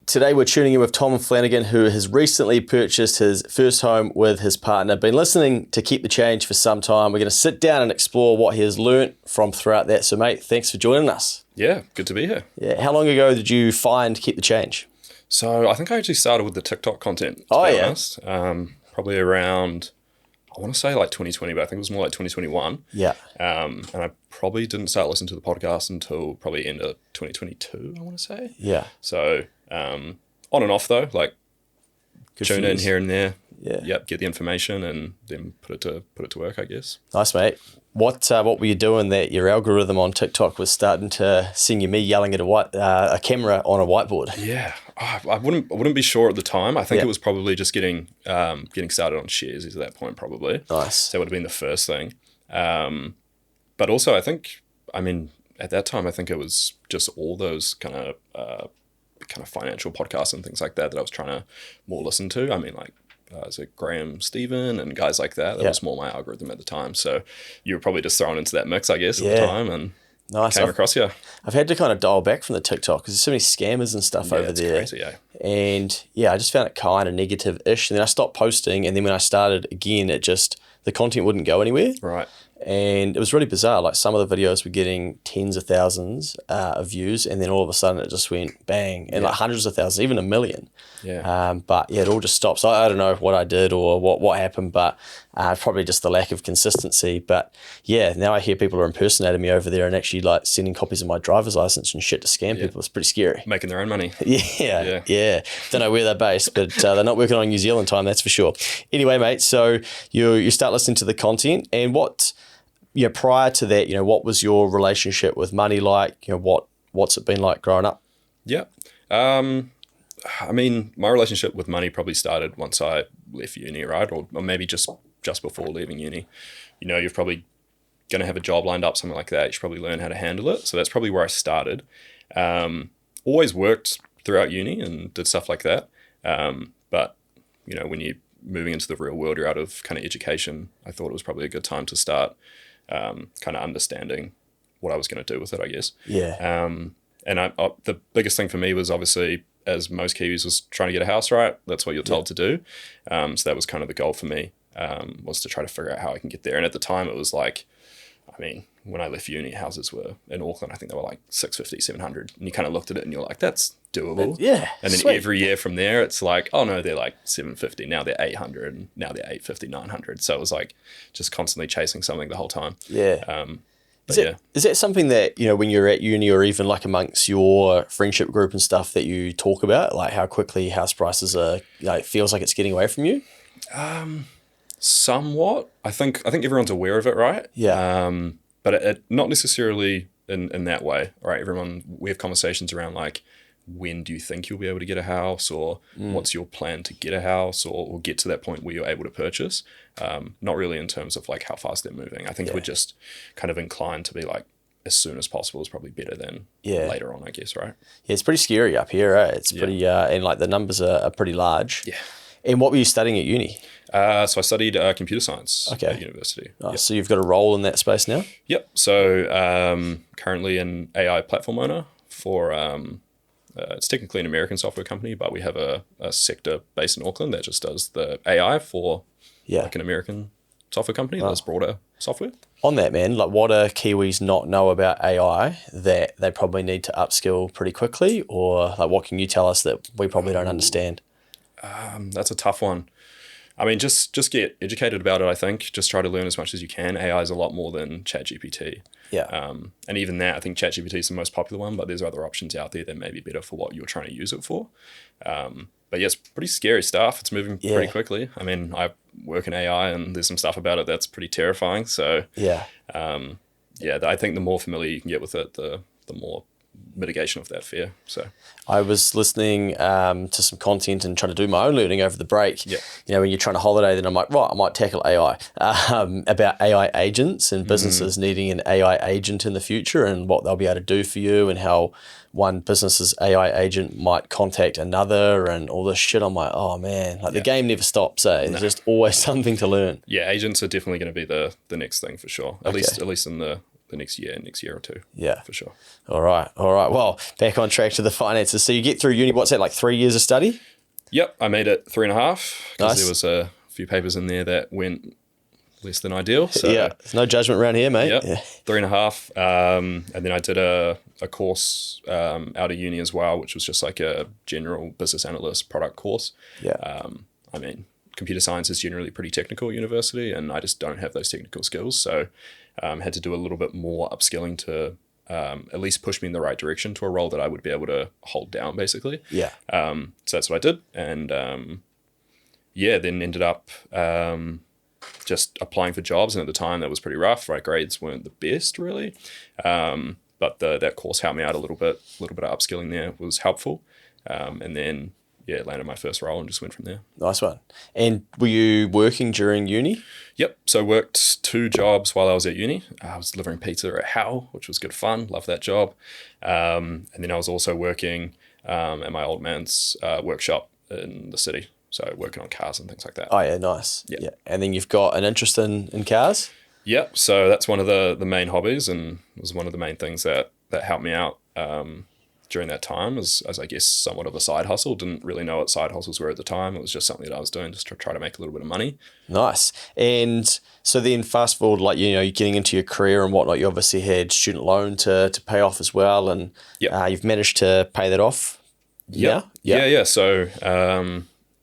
Today we're tuning in with Tom Flanagan, who has recently purchased his first home with his partner. Been listening to Keep the Change for some time. We're going to sit down and explore what he has learnt from throughout that. So mate, thanks for joining us. Yeah, good to be here. Yeah. How long ago did you find Keep the Change? So I think I actually started with the TikTok content, to be honest. Probably around, I want to say like 2020, but I think it was more like 2021. Yeah. And I probably didn't start listening to the podcast until probably end of 2022, I want to say. Yeah. So on and off though, like Good tune in here and there. Yeah. Yep, get the information and then put it to work, I guess. Nice, mate. What were you doing that your algorithm on TikTok was starting to send you me yelling at a camera on a whiteboard? Yeah, I wouldn't be sure at the time. I think it was probably just getting started on shares at that point, probably. Nice. That would have been the first thing. But also, I think, at that time, I think it was just all those kind of financial podcasts and things like that I was trying to more listen to. Is it Graham Stephen and guys like that? That was more my algorithm at the time. So you were probably just thrown into that mix, I guess, at the time and came across you. I've had to kind of dial back from the TikTok because there's so many scammers and stuff over there. Crazy, yeah. And I just found it kind of negative-ish. And then I stopped posting. And then when I started again, the content wouldn't go anywhere. Right. And it was really bizarre. Like some of the videos were getting tens of thousands of views, and then all of a sudden it just went bang, and like hundreds of thousands, even 1 million. Yeah. It all just stopped. So I don't know what I did or what happened, but probably just the lack of consistency. But yeah, now I hear people are impersonating me over there and actually like sending copies of my driver's license and shit to scam people. It's pretty scary. Making their own money. Yeah. Don't know where they're based, but they're not working on New Zealand time, that's for sure. Anyway, mate, so you start listening to the content, and prior to that, what was your relationship with money like? What's it been like growing up? Yeah. My relationship with money probably started once I left uni, right? Or maybe just before leaving uni. You're probably going to have a job lined up, something like that. You should probably learn how to handle it. So that's probably where I started. Always worked throughout uni and did stuff like that. But, when you're moving into the real world, you're out of kind of education. I thought it was probably a good time to start kind of understanding what I was going to do with it, I guess. Yeah. And the biggest thing for me was obviously, as most Kiwis, was trying to get a house, right? That's what you're told to do. So that was kind of the goal for me, was to try to figure out how I can get there. And at the time it was like, when I left uni, houses were in Auckland, I think they were like 650, 700. And you kind of looked at it and you're like, that's doable. Yeah. And then every year from there, it's like, oh no, they're like 750. Now they're 800. And now they're 850, 900. So it was like just constantly chasing something the whole time. Yeah. Is that something that, when you're at uni or even like amongst your friendship group and stuff that you talk about, like how quickly house prices are, it feels like it's getting away from you? Somewhat. I think everyone's aware of it, right? Yeah. But it not necessarily in that way, right? We have conversations around like, when do you think you'll be able to get a house, or what's your plan to get a house or get to that point where you're able to purchase? Not really in terms of like how fast they're moving. I think we're just kind of inclined to be like, as soon as possible is probably better than later on, I guess, right? Yeah, it's pretty scary up here, right? It's pretty, and like the numbers are pretty large. Yeah. And what were you studying at uni? So I studied computer science at university. Nice. So you've got a role in that space now? Yep. So currently an AI platform owner for, it's technically an American software company, but we have a sector based in Auckland that just does the AI for like an American software company that does broader software. On that, man, like what do Kiwis not know about AI that they probably need to upskill pretty quickly? Or like what can you tell us that we probably don't understand? That's a tough one. Just get educated about it, I think. Just try to learn as much as you can. AI is a lot more than ChatGPT. Yeah. And even that, I think ChatGPT is the most popular one, but there's other options out there that may be better for what you're trying to use it for. But yeah, it's pretty scary stuff. It's moving pretty quickly. I work in AI and there's some stuff about it that's pretty terrifying. So I think the more familiar you can get with it, the more mitigation of that fear. So I was listening to some content and trying to do my own learning over the break. Yeah. When you're trying to holiday, then I'm like, right, I might tackle AI, about AI agents and businesses needing an AI agent in the future and what they'll be able to do for you and how one business's AI agent might contact another and all this shit. I'm like, oh man, the game never stops. There's just always something to learn. Yeah, agents are definitely going to be the next thing for sure. At least in the the next year or two. Yeah. For sure. All right. Well, back on track to the finances. So you get through uni, what's that, like 3 years of study? Yep, I made it 3.5 because Nice. there was a few papers in there that went less than ideal. So Yeah. There's no judgment around here, mate. yep, Yeah. 3.5. And then I did a course out of uni as well, which was just like a general business analyst product course. Yeah. I mean, computer science is generally pretty technical at university, and I just don't have those technical skills. So had to do a little bit more upskilling to at least push me in the right direction to a role that I would be able to hold down, basically. Yeah. So that's what I did. And then ended up just applying for jobs. And at the time, that was pretty rough. Right, grades weren't the best, really. But that course helped me out a little bit. A little bit of upskilling there was helpful. And then, landed my first role and just went from there. Nice one. And were you working during uni? Yep. So I worked 2 jobs while I was at uni. I was delivering pizza at How, which was good fun. Loved that job. And then I was also working at my old man's workshop in the city. So working on cars and things like that. Oh, yeah, nice. Yeah. Yeah. And then you've got an interest in cars? Yep. So that's one of the main hobbies, and was one of the main things that helped me out during that time as I guess somewhat of a side hustle. Didn't really know what side hustles were at the time. It was just something that I was doing just to try to make a little bit of money. Nice. And so then fast forward, like, you're getting into your career and whatnot, you obviously had student loan to pay off as well. And Yep. You've managed to pay that off? Yep. Yeah. So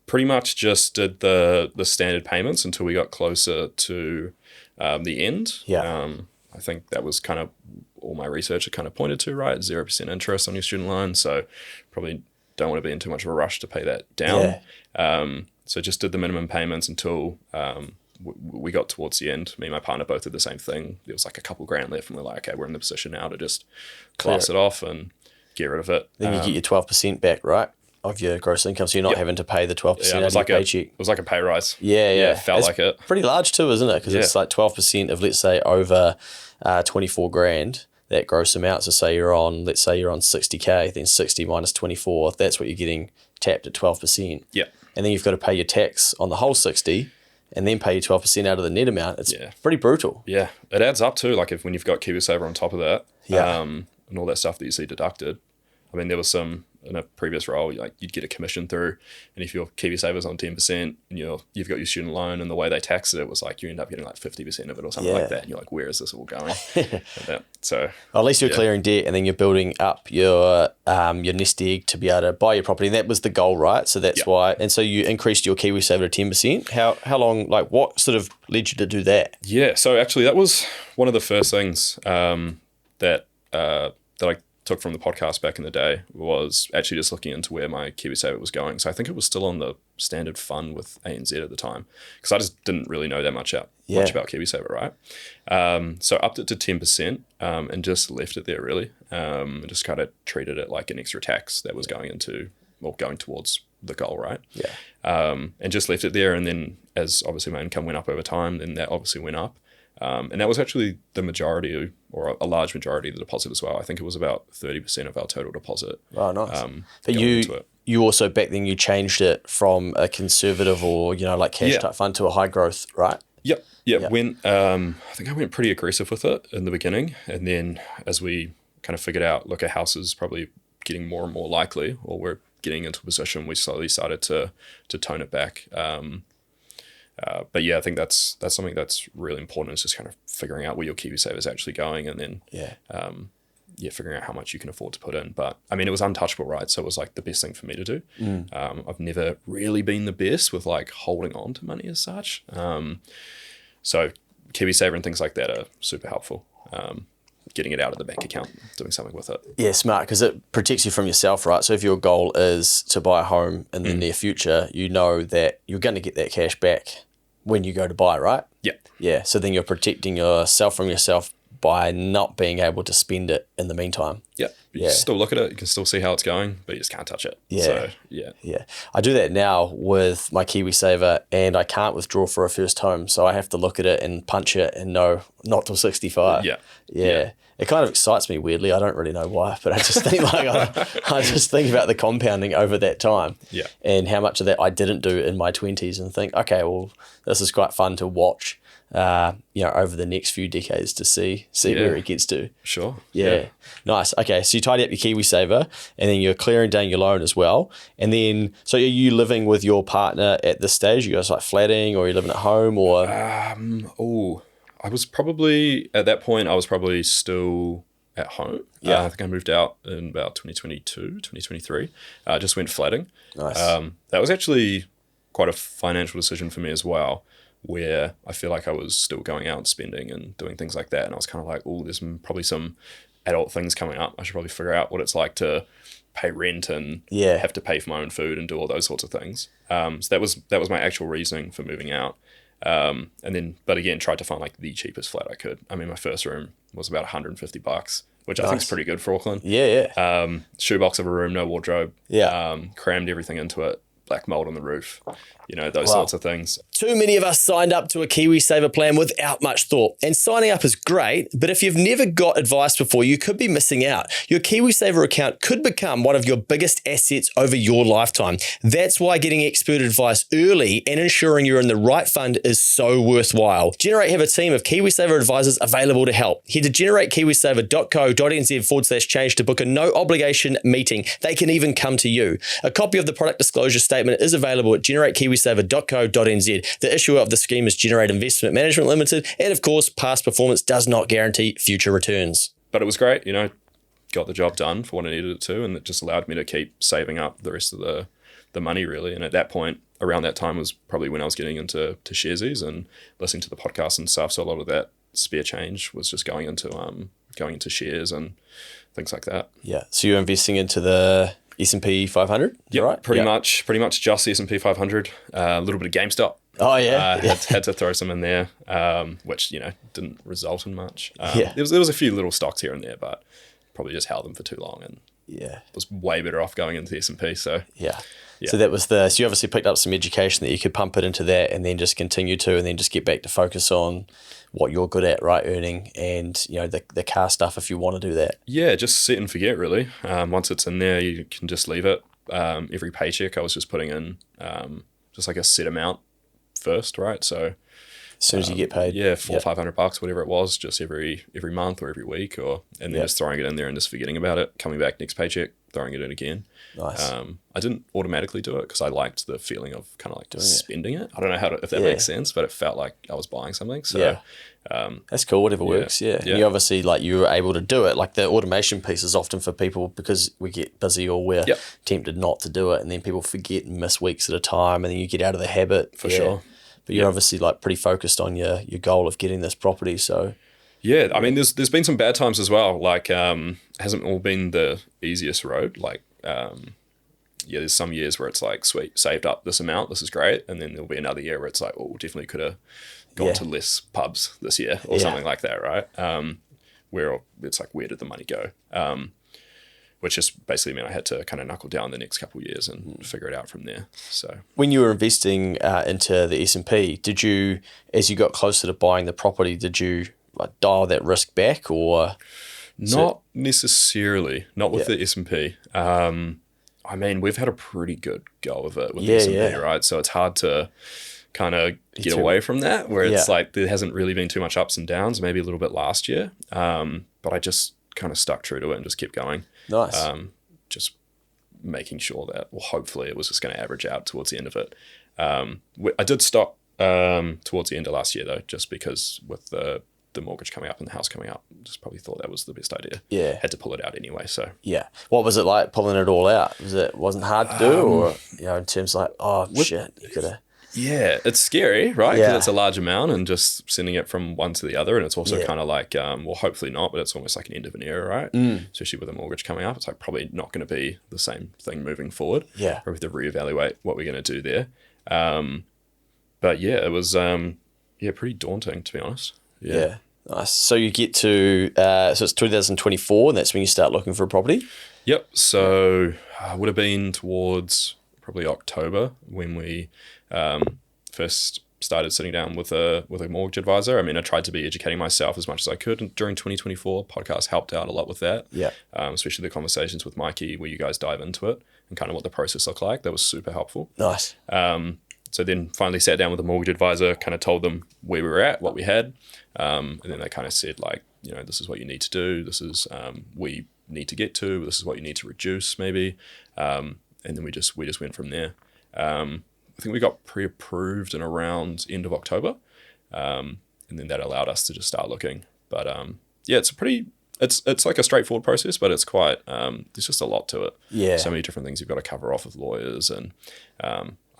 pretty much just did the standard payments until we got closer to the end. Yeah. I think that was kind of all my research had kind of pointed to, right? 0% interest on your student loan. So probably don't want to be in too much of a rush to pay that down. Yeah. So just did the minimum payments until we got towards the end. Me and my partner both did the same thing. There was like a couple grand left, and we're like, okay, we're in the position now to just class it off and get rid of it. Then you get your 12% back, right, of your gross income. So you're not having to pay the 12% out of your paycheck. It was like a pay rise. Yeah. It felt like it. Pretty large too, isn't it? Because it's like 12% of, let's say, over 24 grand, that gross amount. So say let's say you're on 60K, then 60 minus 24, that's what you're getting tapped at 12%. Yeah. And then you've got to pay your tax on the whole 60 and then pay your 12% out of the net amount. It's pretty brutal. Yeah. It adds up too, like when you've got KiwiSaver on top of that, Yeah. and all that stuff that you see deducted. I mean, there was some in a previous role, like you'd get a commission through, and if your KiwiSaver's on 10% and you've got your student loan, and the way they taxed it was like you end up getting like 50% of it or something like that, and you're like, where is this all going? So at least you're clearing debt, and then you're building up your nest egg to be able to buy your property. And that was the goal, right? So that's why. And so you increased your KiwiSaver to 10%. How long? Like, what sort of led you to do that? Yeah. So actually, that was one of the first things that I took from the podcast back in the day, was actually just looking into where my KiwiSaver was going. So I think it was still on the standard fund with ANZ at the time, because I just didn't really know that much about KiwiSaver, right? So upped it to 10% and just left it there, really. And just kind of treated it like an extra tax that was going towards the goal, right? Yeah. And just left it there. And then as obviously my income went up over time, then that obviously went up. And that was actually the majority, or a large majority of the deposit as well. I think it was about 30% of our total deposit. Oh, nice. But you also, back then, you changed it from a conservative or, like cash type fund to a high growth, right? Yep. Yeah. I think I went pretty aggressive with it in the beginning. And then as we kind of figured out, look, a house is probably getting more and more likely, or we're getting into a position, we slowly started to tone it back. But yeah, I think that's something that's really important, is just kind of figuring out where your KiwiSaver is actually going, and then figuring out how much you can afford to put in. But I mean, it was untouchable, right? So it was like the best thing for me to do. I've never really been the best with like holding on to money as such. So KiwiSaver and things like that are super helpful. Getting it out of the bank account, doing something with it. Yeah, smart, because it protects you from yourself, right? So if your goal is to buy a home in the near future, you know that you're going to get that cash back when you go to buy, right? Yeah. Yeah, so then you're protecting yourself from yourself by not being able to spend it in the meantime. Yeah. You can still look at it, you can still see how it's going, but you just can't touch it. Yeah. So, yeah. Yeah. I do that now with my KiwiSaver, and I can't withdraw for a first home. So I have to look at it and punch it and know not till 65. Yeah. Yeah. It kind of excites me weirdly. I don't really know why, but I just think I just think about the compounding over that time, and how much of that I didn't do in my 20s, and think, okay, well, this is quite fun to watch, over the next few decades to see where it gets to. Sure. Yeah. Nice. Okay, so you tidy up your KiwiSaver, and then you're clearing down your loan as well, and then so are you living with your partner at this stage? You guys like flatting, or are you living at home, or? I was probably, at that point, I was probably still at home. Yeah. I think I moved out in about 2022, 2023. Just went flatting. Nice. That was actually quite a financial decision for me as well, where I feel like I was still going out and spending and doing things like that. And I was kind of like, oh, there's probably some adult things coming up. I should probably figure out what it's like to pay rent and have to pay for my own food and do all those sorts of things. So that was my actual reasoning for moving out. But again, tried to find like the cheapest flat I could. I mean, my first room was about $150, which I think is pretty good for Auckland. Yeah. Shoebox of a room, no wardrobe. Yeah. Crammed everything into it. Black mold on the roof, those sorts of things. Too many of us signed up to a KiwiSaver plan without much thought. And signing up is great, but if you've never got advice before, you could be missing out. Your KiwiSaver account could become one of your biggest assets over your lifetime. That's why getting expert advice early and ensuring you're in the right fund is so worthwhile. Generate have a team of KiwiSaver advisors available to help. Head to generatekiwisaver.co.nz/change to book a no obligation meeting. They can even come to you. A copy of the product disclosure statement is available at generatekiwisaver.co.nz. The issuer of the scheme is Generate Investment Management Limited, and of course, past performance does not guarantee future returns. But it was great, got the job done for what I needed it to, and it just allowed me to keep saving up the rest of the money, really. And at that point, around that time was probably when I was getting into sharesies and listening to the podcast and stuff. So a lot of that spare change was just going into shares and things like that. Yeah. So you're investing into the S&P 500? Yeah, right? Pretty much just the S&P 500. A little bit of GameStop. Oh yeah. Had to throw some in there, which didn't result in much. There was a few little stocks here and there, but probably just held them for too long and was way better off going into the S&P. So yeah. So that was so you obviously picked up some education that you could pump it into that, and then just continue to, and then just get back to focus on what you're good at, right? Earning and the car stuff if you want to do that. Yeah, just set and forget really. Once it's in there, you can just leave it. Every paycheck I was just putting in just like a set amount first, right? So as soon as you get paid, $400 or $500, whatever it was, just every month or every week, and then just throwing it in there and just forgetting about it. Coming back next paycheck, throwing it in again. Nice. I didn't automatically do it because I liked the feeling of kind of like spending it. I don't know if that makes sense, but it felt like I was buying something. So that's cool. Whatever works. Yeah. And you obviously you were able to do it. Like the automation piece is often for people because we get busy or we're tempted not to do it, and then people forget and miss weeks at a time, and then you get out of the habit. For sure. But you're obviously pretty focused on your goal of getting this property. So yeah, I mean, there's been some bad times as well. Like hasn't all been the easiest road. Like there's some years where it's like, sweet, saved up this amount, this is great, and then there'll be another year where it's like, oh, definitely could have gone to less pubs this year or something like that, right? Where it's like, where did the money go? Which just basically meant I had to kind of knuckle down the next couple of years and figure it out from there. So when you were investing into the S&P, did you, as you got closer to buying the property, did you dial that risk back or? Not necessarily, not with the S&P. I mean, we've had a pretty good go of it with the S&P, right? So it's hard to kind of get away from that, where it's like there hasn't really been too much ups and downs, maybe a little bit last year. But I just kind of stuck true to it and just kept going. Nice. Just making sure that, well, hopefully it was just going to average out towards the end of it. I did stop towards the end of last year, though, just because with the mortgage coming up and the house coming up, just probably thought that was the best idea. Yeah. Had to pull it out anyway, so. Yeah. What was it like pulling it all out? Wasn't hard to do, or, in terms like, shit, you could have. Yeah, it's scary, right? Because it's a large amount and just sending it from one to the other. And it's also kind of like, well, hopefully not, but it's almost like an end of an era, right? Especially with a mortgage coming up. It's like probably not going to be the same thing moving forward. Yeah. Or we have to reevaluate what we're going to do there. But yeah, it was pretty daunting, to be honest. Yeah. Nice. So you get to, so it's 2024, and that's when you start looking for a property? Yep. So would have been towards probably October when we first started sitting down with a mortgage advisor. I mean, I tried to be educating myself as much as I could during 2024. Podcast helped out a lot with that. Yeah. Especially the conversations with Mikey where you guys dive into it and kind of what the process looked like. That was super helpful. Nice. So then finally sat down with a mortgage advisor, kind of told them where we were at, what we had. And then they kind of said like, this is what you need to do. This is where you need to get to. This is what you need to reduce maybe. And then we just went from there. I think we got pre-approved in around end of October. And then that allowed us to just start looking. But it's like a straightforward process, but it's quite, there's just a lot to it. Yeah. So many different things you've got to cover off with lawyers and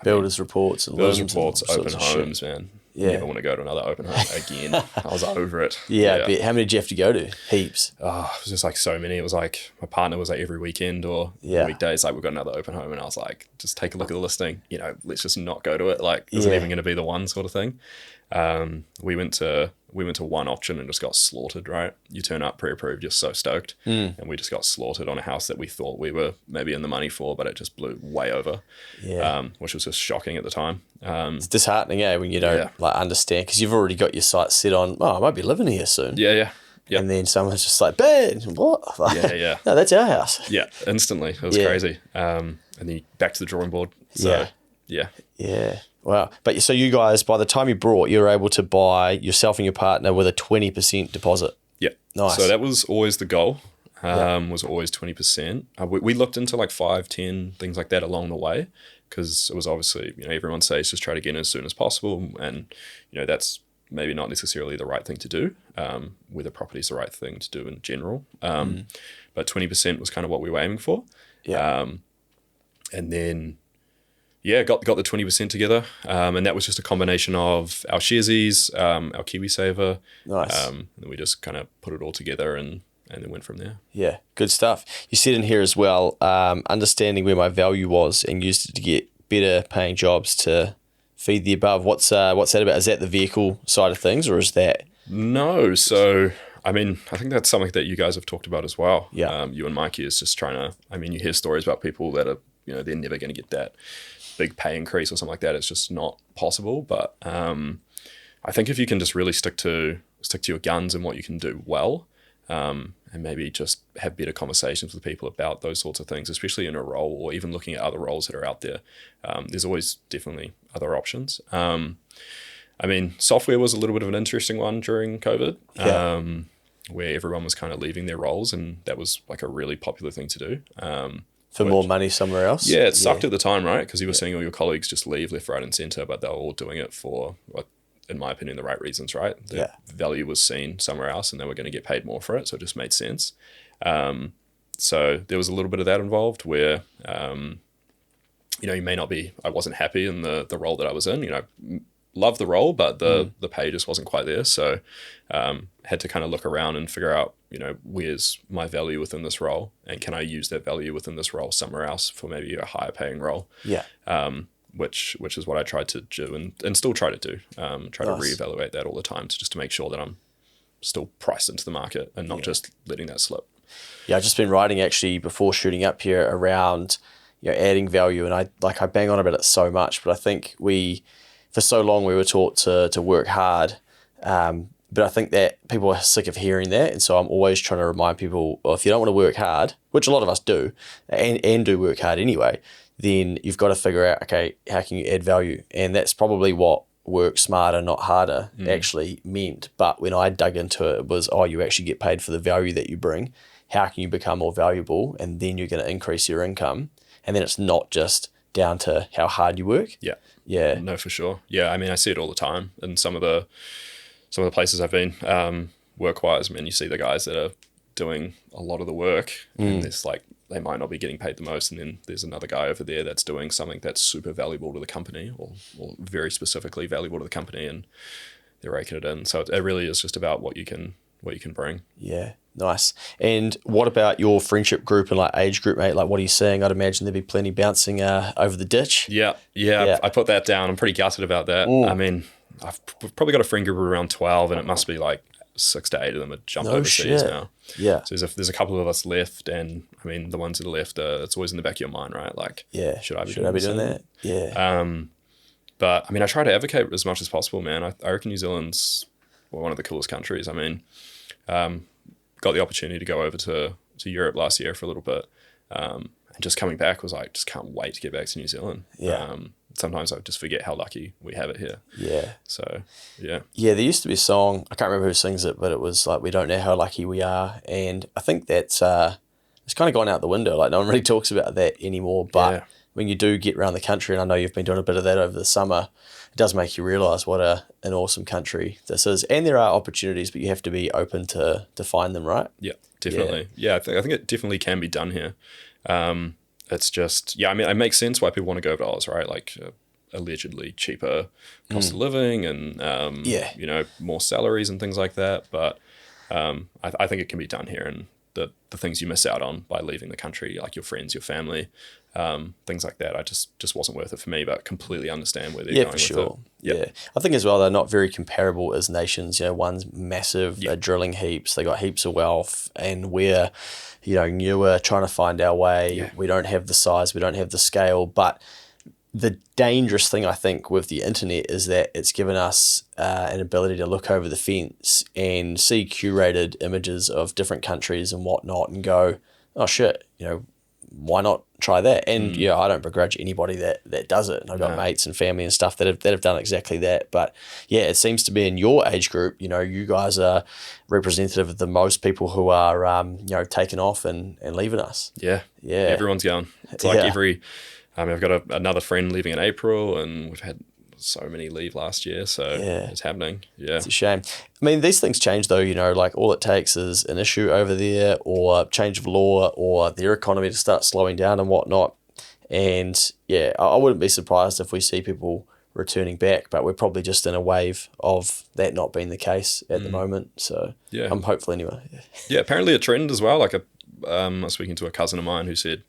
builders reports, open homes, man. Yeah. Never want to go to another open home again. I was over it. Yeah. But how many did you have to go to? Heaps. Oh, it was just like so many. It was like my partner was like every weekend or weekdays, like we've got another open home, and I was like, just take a look at the listing. Let's just not go to it. Like, isn't even going to be the one sort of thing. We went to one auction and just got slaughtered, right? You turn up pre-approved, you're so stoked. And we just got slaughtered on a house that we thought we were maybe in the money for, but it just blew way over. Yeah. Which was just shocking at the time. It's disheartening, when you don't understand, because you've already got your sights set on, I might be living here soon. Yeah. Yep. And then someone's just like, "Ben, what?" Like, no, that's our house. Yeah, instantly. It was crazy. And then back to the drawing board. So, yeah. Wow. But so you guys, by the time you were able to buy yourself and your partner with a 20% deposit. Yeah. Nice. So that was always the goal, was always 20%. We looked into like 5, 10, things like that along the way, because it was obviously, everyone says just try to get in as soon as possible. And, that's maybe not necessarily the right thing to do, whether property is the right thing to do in general. But 20% was kind of what we were aiming for. Yeah. And then, got the 20% together. And that was just a combination of our sharesies, our KiwiSaver. Nice. And then we just kind of put it all together and then went from there. Yeah, good stuff. You said in here as well, understanding where my value was and used it to get better paying jobs to feed the above. What's that about? Is that the vehicle side of things, or is that? No. So, I mean, I think that's something that you guys have talked about as well. Yeah. You and Mikey is just trying to, you hear stories about people that are, they're never going to get that big pay increase or something like that. It's just not possible. But I think if you can just really stick to your guns and what you can do well, and maybe just have better conversations with people about those sorts of things, especially in a role or even looking at other roles that are out there. There's always definitely other options. Software was a little bit of an interesting one during COVID, where everyone was kind of leaving their roles, and that was like a really popular thing to do. For more money somewhere else? Yeah, it sucked at the time, right? Because you were seeing all your colleagues just leave left, right, and centre, but they were all doing it for, in my opinion, the right reasons, right? The value was seen somewhere else and they were going to get paid more for it, so it just made sense. So there was a little bit of that involved where, you may not be, I wasn't happy in the role that I was in, loved the role, but the pay just wasn't quite there. So had to kind of look around and figure out, where's my value within this role, and can I use that value within this role somewhere else for maybe a higher paying role? Yeah. Which is what I tried to do and still try to do. Try to reevaluate that all the time just to make sure that I'm still priced into the market and not just letting that slip. Yeah, I've just been writing actually before shooting up here around adding value, and I bang on about it so much, but I think for so long we were taught to work hard, but I think that people are sick of hearing that, and so I'm always trying to remind people, well, if you don't want to work hard, which a lot of us do, and do work hard anyway, then you've got to figure out, okay, how can you add value? And that's probably what work smarter, not harder actually meant. But when I dug into it, it was, you actually get paid for the value that you bring. How can you become more valuable? And then you're going to increase your income. And then it's not just down to how hard you work. Yeah. Yeah. No, for sure. Yeah. I see it all the time in some of the places I've been, work-wise. You see the guys that are doing a lot of the work and there's they might not be getting paid the most, and then there's another guy over there that's doing something that's super valuable to the company or very specifically valuable to the company, and they're raking it in. So it really is just about what you can bring. Yeah, nice. And what about your friendship group and age group, mate? What are you seeing? I'd imagine there'd be plenty bouncing over the ditch. Yeah. I put that down. I'm pretty gutted about that. I've probably got a friend group of around 12, and it must be 6 to 8 of them have jumped overseas now. Yeah. So there's a couple of us left, and the ones that are left, it's always in the back of your mind, right? Should I be doing that? Yeah. But I mean, I try to advocate as much as possible, man. I reckon New Zealand's one of the coolest countries. I mean, got the opportunity to go over to Europe last year for a little bit. And just coming back was like, just can't wait to get back to New Zealand. Yeah. Sometimes I just forget how lucky we have it here. Yeah. So, yeah. Yeah, there used to be a song, I can't remember who sings it, but it was like, we don't know how lucky we are. And I think that's, it's kind of gone out the window. Like, no one really talks about that anymore. But when you do get around the country, and I know you've been doing a bit of that over the summer, it does make you realise what an awesome country this is. And there are opportunities, but you have to be open to find them, right? Yeah, definitely. Yeah, I think it definitely can be done here. It's just, I mean, it makes sense why people want to go over to Oz, right? Like allegedly cheaper cost of living and, you know, more salaries and things like that. But I think it can be done here. And the things you miss out on by leaving the country, like your friends, your family, things like that, I just wasn't worth it for me, but completely understand where they're going with it. Yeah. I think as well, they're not very comparable as nations. You know, one's massive, drilling heaps, they got heaps of wealth, and we're, you know, newer, trying to find our way. Yeah. We don't have the size, we don't have the scale. But the dangerous thing, I think, with the internet is that it's given us an ability to look over the fence and see curated images of different countries and whatnot and go, oh shit, you know, why not try that? And yeah, I don't begrudge anybody that does it. And I've got mates and family and stuff that have done exactly that. But yeah, it seems to be in your age group, you know, you guys are representative of the most people who are, you know, taking off and leaving us. Yeah. Everyone's going. It's like I've got another friend leaving in April, and we've had so many leave last year, so it's happening. Yeah, it's a shame. I mean, these things change though, you know, like all it takes is an issue over there or change of law or their economy to start slowing down and whatnot. And yeah, I wouldn't be surprised if we see people returning back, but we're probably just in a wave of that not being the case at the moment. So yeah, I'm hopeful anyway. Yeah, apparently a trend as well. Like I was speaking to a cousin of mine who said,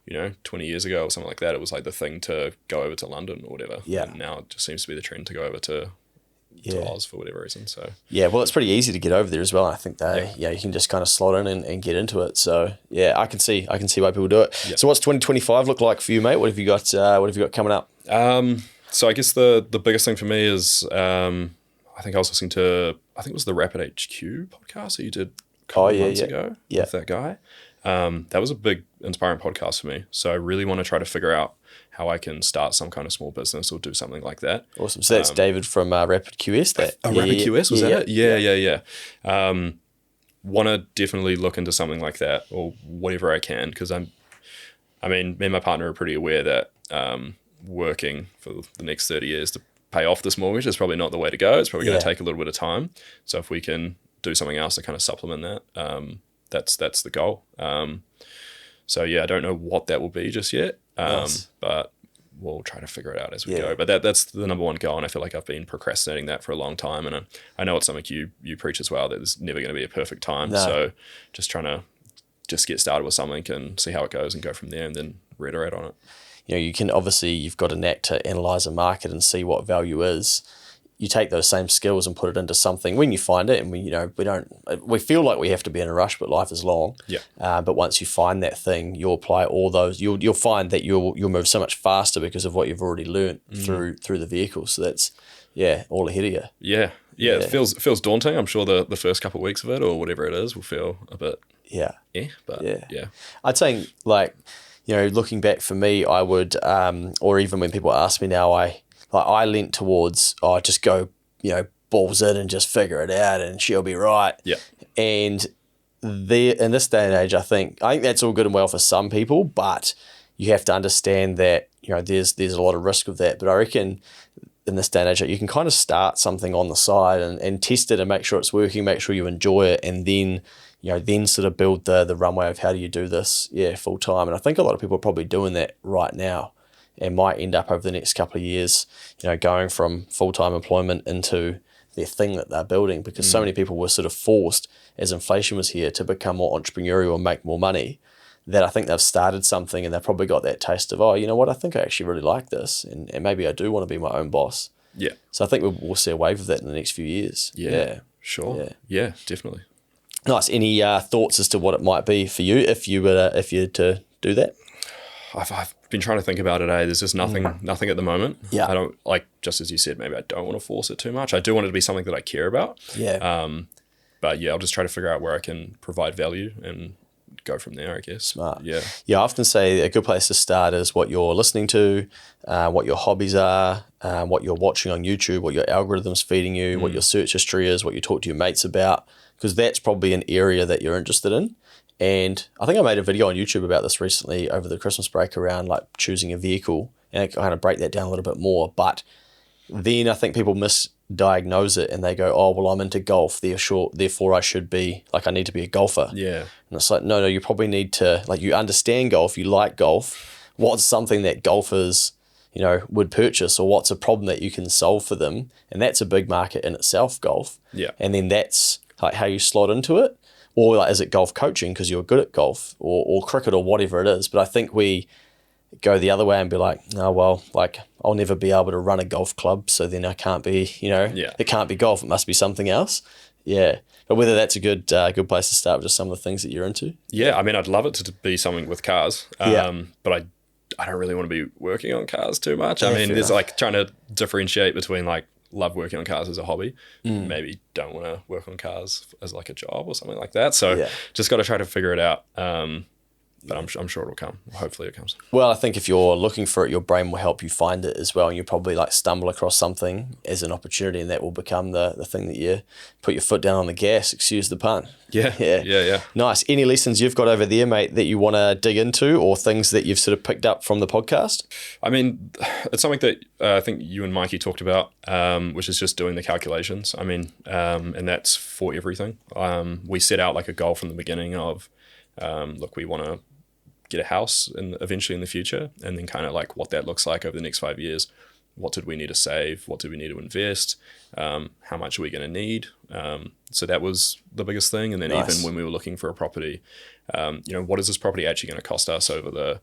you know, 20 years ago or something like that, it was like the thing to go over to London or whatever. Yeah. And now it just seems to be the trend to go over to Oz for whatever reason. So yeah, well, it's pretty easy to get over there as well. I think that you can just kind of slot in and get into it. So yeah, I can see why people do it. Yep. So what's 2025 look like for you, mate? What have you got coming up? So I guess the biggest thing for me is I think I was listening to, I think it was the Rapid HQ podcast that you did a couple months ago with that guy. That was a big inspiring podcast for me. So I really want to try to figure out how I can start some kind of small business or do something like that. Awesome. So that's David from Rapid QS. Rapid QS, was that it? Yeah. Want to definitely look into something like that or whatever I can, because me and my partner are pretty aware that working for the next 30 years to pay off this mortgage is probably not the way to go. It's probably going to take a little bit of time. So if we can do something else to kind of supplement that, that's the goal. So yeah, I don't know what that will be just yet, but we'll try to figure it out as we go. But that's the number one goal, and I feel like I've been procrastinating that for a long time. And I know it's something you preach as well, that there's never going to be a perfect time. No. So just trying to get started with something and see how it goes and go from there, and then reiterate on it. You know, you can you've got a knack to analyze a market and see what value is. You take those same skills and put it into something when you find it, and we feel like we have to be in a rush, but life is long. Yeah. But once you find that thing, you'll apply all those. You'll find that you'll move so much faster because of what you've already learned through the vehicle. So that's all ahead of you. Yeah. It feels daunting. I'm sure the first couple of weeks of it or whatever it is will feel a bit. I'd say, like, you know, looking back for me, I would, or even when people ask me now, I leant towards, just go, you know, balls in and just figure it out and she'll be right. Yeah. And in this day and age, I think that's all good and well for some people, but you have to understand that, you know, there's a lot of risk with that. But I reckon in this day and age, you can kind of start something on the side and test it and make sure it's working, make sure you enjoy it, and then, you know, then sort of build the runway of how do you do this, full time. And I think a lot of people are probably doing that right now, and might end up over the next couple of years, you know, going from full-time employment into their thing that they're building, because so many people were sort of forced, as inflation was here, to become more entrepreneurial and make more money, that I think they've started something and they've probably got that taste of, you know what, I think I actually really like this, and maybe I do want to be my own boss. Yeah. So I think we'll see a wave of that in the next few years. Yeah. Sure. Yeah, definitely. Nice. Any thoughts as to what it might be for you if you were to do that? I've been trying to think about it. There's just nothing at the moment. Yeah. I don't, like, just as you said, maybe I don't want to force it too much. I do want it to be something that I care about. Yeah. But yeah, I'll just try to figure out where I can provide value and go from there, I guess. Smart. Yeah. Yeah, I often say a good place to start is what you're listening to, what your hobbies are, what you're watching on YouTube, what your algorithm's feeding you, what your search history is, what you talk to your mates about, because that's probably an area that you're interested in. And I think I made a video on YouTube about this recently over the Christmas break around like choosing a vehicle, and I kind of break that down a little bit more. But then I think people misdiagnose it and they go, oh, well, I'm into golf, therefore I should be, like, I need to be a golfer. Yeah. And it's like, no, you probably need to, like, you understand golf, you like golf. What's something that golfers, would purchase, or what's a problem that you can solve for them? And that's a big market in itself, golf. Yeah. And then that's like how you slot into it. Or like, is it golf coaching because you're good at golf, or cricket, or whatever it is. But I think we go the other way and be like, oh, well, like, I'll never be able to run a golf club, so then I can't be, it can't be golf. It must be something else. Yeah. But whether that's a good place to start with just some of the things that you're into. Yeah, I mean, I'd love it to be something with cars, but I don't really want to be working on cars too much. I mean, there's like trying to differentiate between like love working on cars as a hobby, maybe don't want to work on cars as like a job or something like that. So just got to try to figure it out. But I'm sure it'll come. Hopefully it comes. Well, I think if you're looking for it, your brain will help you find it as well. And you probably like stumble across something as an opportunity, and that will become the thing that you put your foot down on the gas, excuse the pun. Yeah. Nice. Any lessons you've got over there, mate, that you want to dig into, or things that you've sort of picked up from the podcast? I mean, it's something that I think you and Mikey talked about, which is just doing the calculations. I mean, and that's for everything. We set out like a goal from the beginning of, look, we want to get a house eventually in the future, and then kind of like what that looks like over the next 5 years. What did we need to save? What did we need to invest? How much are we going to need? So that was the biggest thing. And then even when we were looking for a property, what is this property actually going to cost us over the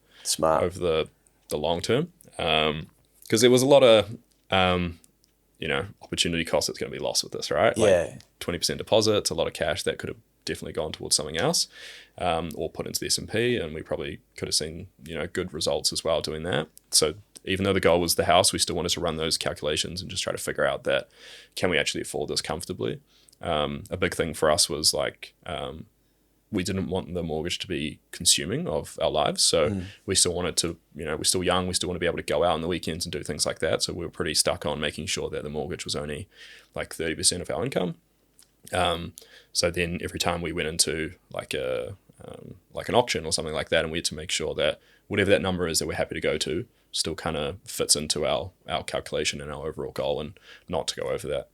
long term? Because there was a lot of opportunity cost that's going to be lost with this, right? Like 20% deposits, a lot of cash that could have definitely gone towards something else, or put into the S&P, and we probably could have seen good results as well doing that. So even though the goal was the house, we still wanted to run those calculations and just try to figure out that, can we actually afford this comfortably? A big thing for us was like, we didn't want the mortgage to be consuming of our lives. So we still wanted to, we're still young, we still want to be able to go out on the weekends and do things like that. So we were pretty stuck on making sure that the mortgage was only like 30% of our income. So then every time we went into like an auction or something like that, and we had to make sure that whatever that number is that we're happy to go to still kind of fits into our calculation and our overall goal, and not to go over that.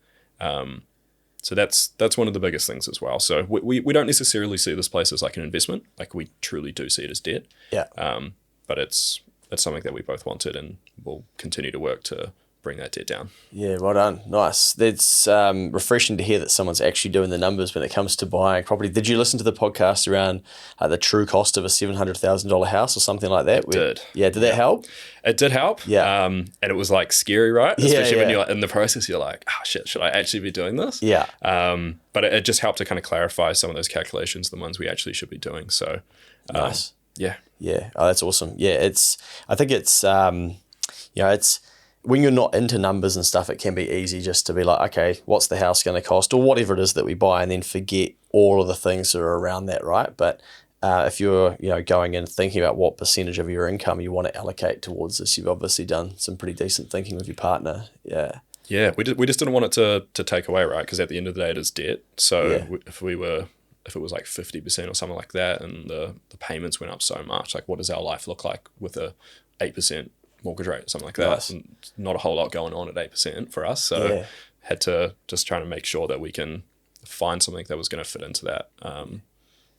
So that's one of the biggest things as well. So we don't necessarily see this place as like an investment. Like, we truly do see it as debt. Yeah. But it's something that we both wanted, and we'll continue to work to bring that debt down. Yeah, well done. Nice. That's refreshing to hear that someone's actually doing the numbers when it comes to buying property. Did you listen to the podcast around the true cost of a $700,000 house or something like that? Did. Yeah, did that help? It did help. Yeah. And it was like scary, right? Especially when you're like in the process, you're like, oh shit, should I actually be doing this? Yeah. But it just helped to kind of clarify some of those calculations, the ones we actually should be doing. So nice. Yeah. Yeah. Oh, that's awesome. Yeah, I think it's when you're not into numbers and stuff, it can be easy just to be like, okay, what's the house going to cost, or whatever it is that we buy, and then forget all of the things that are around that, right? But if you're going in thinking about what percentage of your income you want to allocate towards this, you've obviously done some pretty decent thinking with your partner. Yeah. Yeah, we just didn't want it to take away, right? Because at the end of the day, it is debt. So if it was like 50% or something like that, and the payments went up so much, like, what does our life look like with a 8% mortgage rate or something like that? Nice. And not a whole lot going on at 8% for us. So had to just try to make sure that we can find something that was going to fit into that,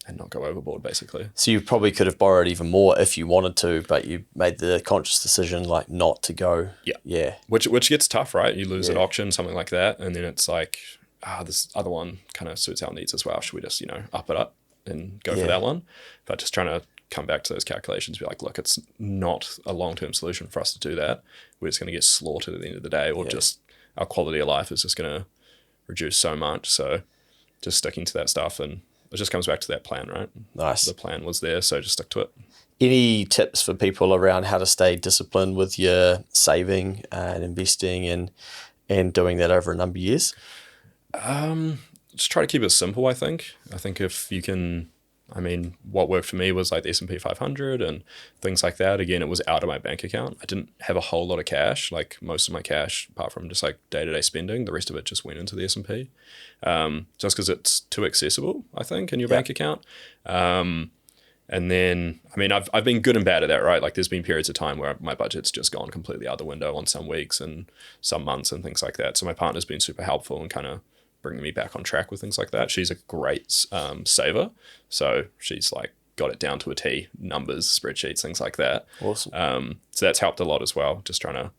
and not go overboard, basically. So you probably could have borrowed even more if you wanted to, but you made the conscious decision like not to go. Yeah. Which gets tough, right? You lose at auction, something like that, and then it's like, this other one kind of suits our needs as well. Should we just, up it up and go for that one? But just trying to come back to those calculations, be like, look, it's not a long-term solution for us to do that. We're just going to get slaughtered at the end of the day, or just our quality of life is just going to reduce so much. So just sticking to that stuff, and it just comes back to that plan, right? Nice. The plan was there, so just stick to it. Any tips for people around how to stay disciplined with your saving and investing and doing that over a number of years? Just try to keep it simple, I think. I think if you can, I mean, what worked for me was like the S&P 500 and things like that. Again, it was out of my bank account. I didn't have a whole lot of cash, like most of my cash, apart from just like day-to-day spending, the rest of it just went into the S&P. Just because it's too accessible, I think, in your bank account. And then, I mean, I've been good and bad at that, right? Like there's been periods of time where my budget's just gone completely out the window on some weeks and some months and things like that. So my partner's been super helpful and kind of bringing me back on track with things like that. She's a great saver. So she's like got it down to a T, numbers, spreadsheets, things like that. Awesome. So that's helped a lot as well. Just trying to.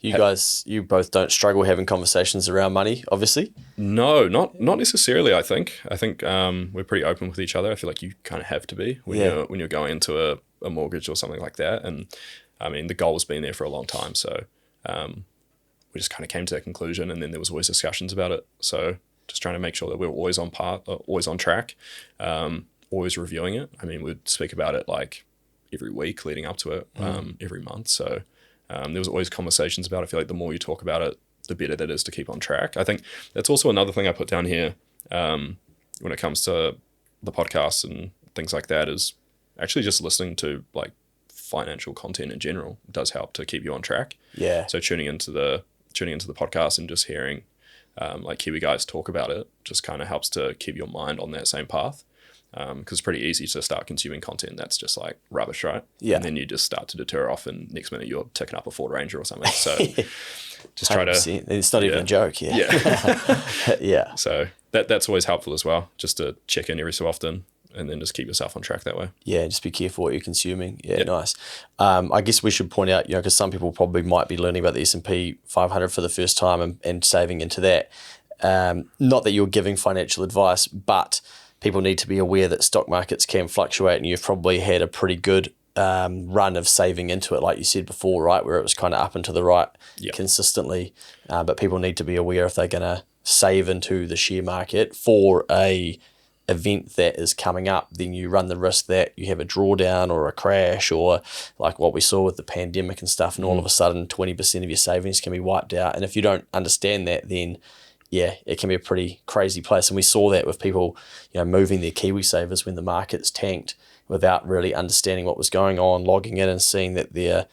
You both don't struggle having conversations around money, obviously? No, not necessarily, I think. We're pretty open with each other. I feel like you kind of have to be when you're going into a mortgage or something like that. And I mean, the goal's been there for a long time. So we just kind of came to that conclusion, and then there was always discussions about it. So just trying to make sure that we're always on always on track, always reviewing it. I mean, we'd speak about it like every week leading up to it, every month. So there was always conversations about it. I feel like the more you talk about it, the better that is to keep on track. I think that's also another thing I put down here when it comes to the podcast and things like that is actually just listening to like financial content in general does help to keep you on track. Yeah. So tuning into the podcast and just hearing like Kiwi guys talk about it just kind of helps to keep your mind on that same path. Because it's pretty easy to start consuming content that's just like rubbish, right? Yeah. And then you just start to deter off, and next minute you're ticking up a Ford Ranger or something. So just try to. It's not even a joke. Yeah. Yeah. So that's always helpful as well, just to check in every so often, and then just keep yourself on track that way. Yeah, just be careful what you're consuming. Yeah, nice. I guess we should point out, because some people probably might be learning about the S&P 500 for the first time and saving into that. Not that you're giving financial advice, but people need to be aware that stock markets can fluctuate, and you've probably had a pretty good run of saving into it, like you said before, right, where it was kind of up and to the right consistently. But people need to be aware if they're going to save into the share market for a event that is coming up, then you run the risk that you have a drawdown or a crash, or like what we saw with the pandemic and stuff, and all of a sudden 20% of your savings can be wiped out. And if you don't understand that, then it can be a pretty crazy place. And we saw that with people, moving their KiwiSavers when the markets tanked without really understanding what was going on, logging in and seeing that their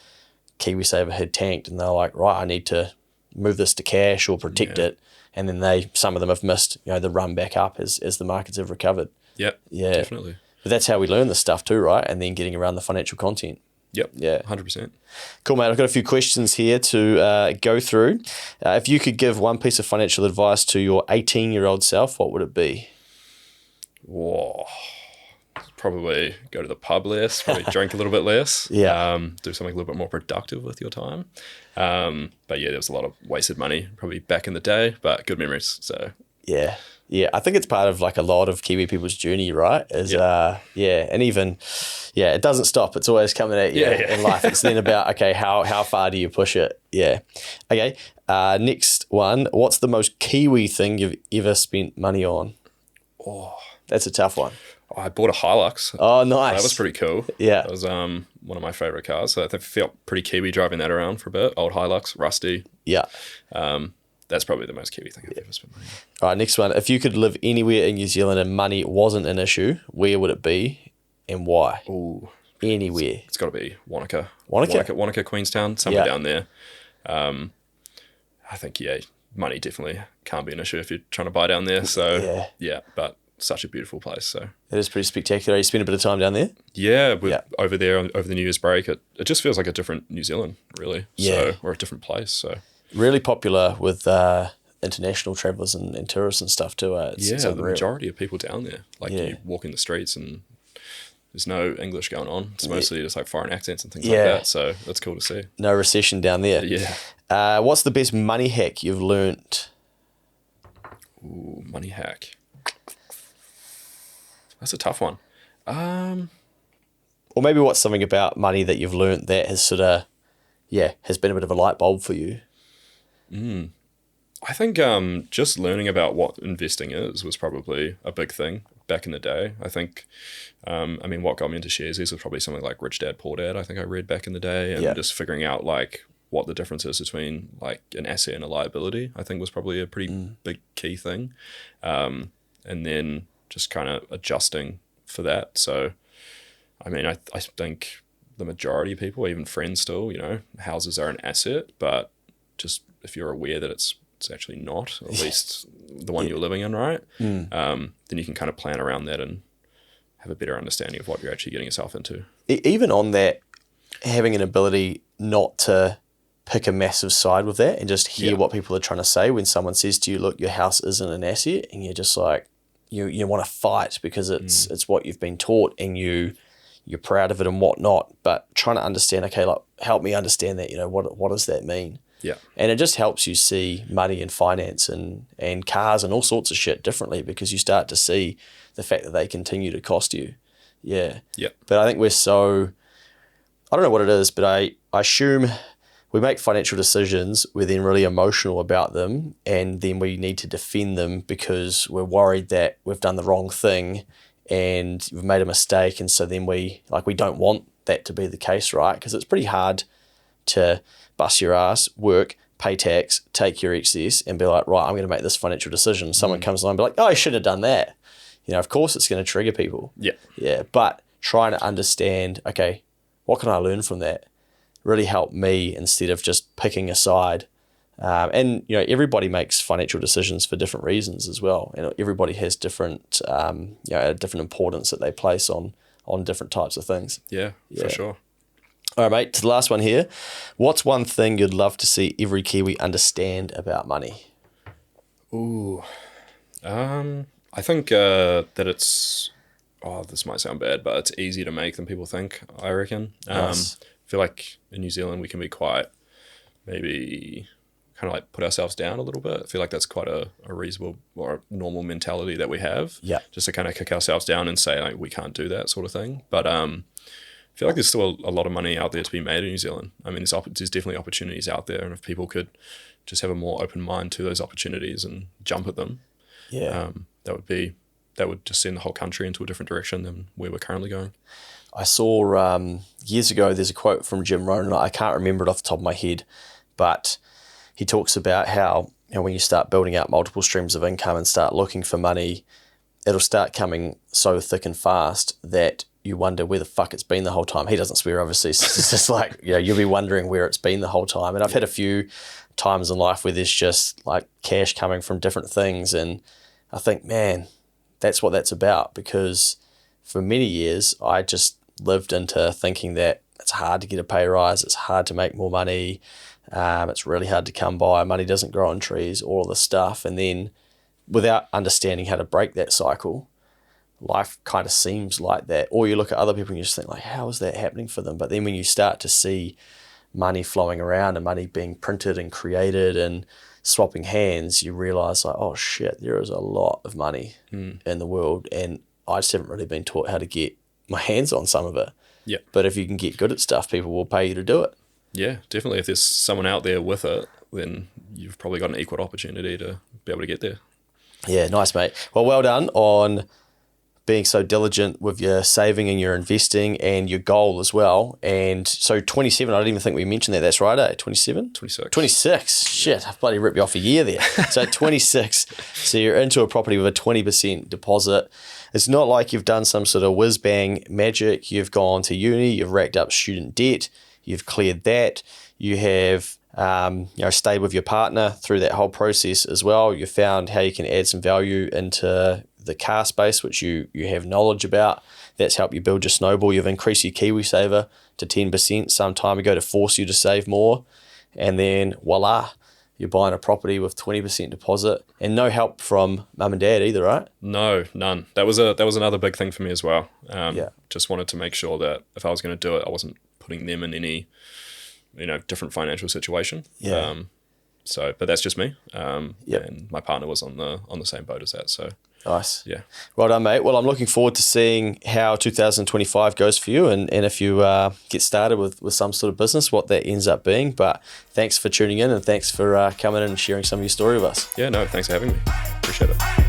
KiwiSaver had tanked, and they're like, right, I need to move this to cash or protect it. And then some of them have missed, the run back up as the markets have recovered. Yep. Yeah, definitely. But that's how we learn this stuff too, right? And then getting around the financial content. Yep. Yeah. 100%. Cool, mate. I've got a few questions here to go through. If you could give one piece of financial advice to your 18-year-old self, what would it be? Whoa. Probably go to the pub less, probably drink a little bit less. Yeah. Do something a little bit more productive with your time. But yeah, there was a lot of wasted money probably back in the day, but good memories. So yeah. Yeah, I think it's part of like a lot of Kiwi people's journey, right? And even, it doesn't stop. It's always coming at you in life. It's then about, okay, how far do you push it? Yeah. Okay, next one. What's the most Kiwi thing you've ever spent money on? Oh, that's a tough one. I bought a Hilux. Oh, nice. That was pretty cool. Yeah. That was one of my favorite cars. So I felt pretty Kiwi driving that around for a bit. Old Hilux, rusty. Yeah. That's probably the most Kiwi thing I've ever spent money on. All right, next one. If you could live anywhere in New Zealand and money wasn't an issue, where would it be and why? Ooh. Anywhere. It's got to be Wanaka. Wanaka, Queenstown, somewhere down there. I think, money definitely can't be an issue if you're trying to buy down there. So, but such a beautiful place. So it is pretty spectacular. You spent a bit of time down there? Yeah, over there over the New Year's break. It just feels like a different New Zealand, really. Yeah. Or a different place. So really popular with international travellers and tourists and stuff too. It's the majority of people down there. Like you walk in the streets and there's no English going on. It's mostly just like foreign accents and things like that. So that's cool to see. No recession down there. Yeah. What's the best money hack you've learnt? Ooh, money hack. That's a tough one. Or maybe what's something about money that you've learnt that has sort of, has been a bit of a light bulb for you? I think just learning about what investing is was probably a big thing. back in the day. I think, I mean, what got me into shares was probably something like Rich Dad, Poor Dad, I think I read back in the day, and just figuring out like what the difference is between like an asset and a liability, I think was probably a pretty big key thing. And then just kind of adjusting for that. So, I mean, I think the majority of people, even friends still, you know, houses are an asset, but just if you're aware that it's actually not, at least the one you're living in, right? Then you can kind of plan around that and have a better understanding of what you're actually getting yourself into. Even on that, having an ability not to pick a massive side with that and just hear what people are trying to say when someone says to you, look, your house isn't an asset, and you're just like, you want to fight because it's what you've been taught and you're proud of it and whatnot, but trying to understand, okay, like help me understand that, you know, what does that mean? Yeah. And it just helps you see money and finance and cars and all sorts of shit differently, because you start to see the fact that they continue to cost you. Yeah. Yeah. But I think we're so, I don't know what it is, but I assume we make financial decisions, we're then really emotional about them, and then we need to defend them because we're worried that we've done the wrong thing and we've made a mistake. And so then we don't want that to be the case, right? Because it's pretty hard to bust your ass, work, pay tax, take your excess, and be like, right, I'm going to make this financial decision. Someone comes along and be like, oh, I should have done that. You know, of course it's going to trigger people. Yeah. Yeah. But trying to understand, okay, what can I learn from that? Really help me instead of just picking a side. And, you know, everybody makes financial decisions for different reasons as well. And everybody has different, a different importance that they place on different types of things. Yeah, for sure. All right, mate, to the last one here. What's one thing you'd love to see every Kiwi understand about money? Ooh. I think that it's, this might sound bad, but it's easier to make than people think, I reckon. Nice. I feel like in New Zealand we can be quite, maybe kind of like put ourselves down a little bit. I feel like that's quite a reasonable or a normal mentality that we have. Yeah. Just to kind of kick ourselves down and say like we can't do that sort of thing. But I feel like there's still a lot of money out there to be made in New Zealand. I mean, there's definitely opportunities out there, and if people could just have a more open mind to those opportunities and jump at them, that would just send the whole country into a different direction than where we're currently going. I saw years ago, there's a quote from Jim Rohn, and I can't remember it off the top of my head, but he talks about how, you know, when you start building out multiple streams of income and start looking for money, it'll start coming so thick and fast that you wonder where the fuck it's been the whole time. He doesn't swear, obviously. It's just like, you know, you'll be wondering where it's been the whole time. And I've had a few times in life where there's just like cash coming from different things. And I think, man, that's what that's about, because for many years, I just lived into thinking that it's hard to get a pay rise, it's hard to make more money, it's really hard to come by, money doesn't grow on trees, all of this stuff. And then without understanding how to break that cycle, life kind of seems like that. Or you look at other people and you just think like, how is that happening for them? But then when you start to see money flowing around and money being printed and created and swapping hands, you realize like, oh shit, there is a lot of money in the world, and I just haven't really been taught how to get my hands on some of it. Yeah. But if you can get good at stuff, people will pay you to do it. Yeah, definitely. If there's someone out there with it, then you've probably got an equal opportunity to be able to get there. Yeah, nice, mate. Well done on being so diligent with your saving and your investing and your goal as well. And so 27, I don't even think we mentioned that. That's right, eh? 27? 26. 26. Shit, I've bloody ripped you off a year there. So 26. So you're into a property with a 20% deposit. It's not like you've done some sort of whiz-bang magic. You've gone to uni, you've racked up student debt, you've cleared that. You have stayed with your partner through that whole process as well. You found how you can add some value into the car space, which you have knowledge about. That's helped you build your snowball. You've increased your KiwiSaver to 10% some time ago to force you to save more. And then voila, you're buying a property with 20% deposit and no help from mum and dad either, right? No, none. That was another big thing for me as well. Just wanted to make sure that if I was going to do it, I wasn't putting them in any, different financial situation. Yeah. But that's just me. And my partner was on the same boat as that. So nice. Yeah. Well done, mate. Well, I'm looking forward to seeing how 2025 goes for you, and if you get started with some sort of business, what that ends up being. But thanks for tuning in, and thanks for coming in and sharing some of your story with us. Yeah, no, thanks for having me. Appreciate it.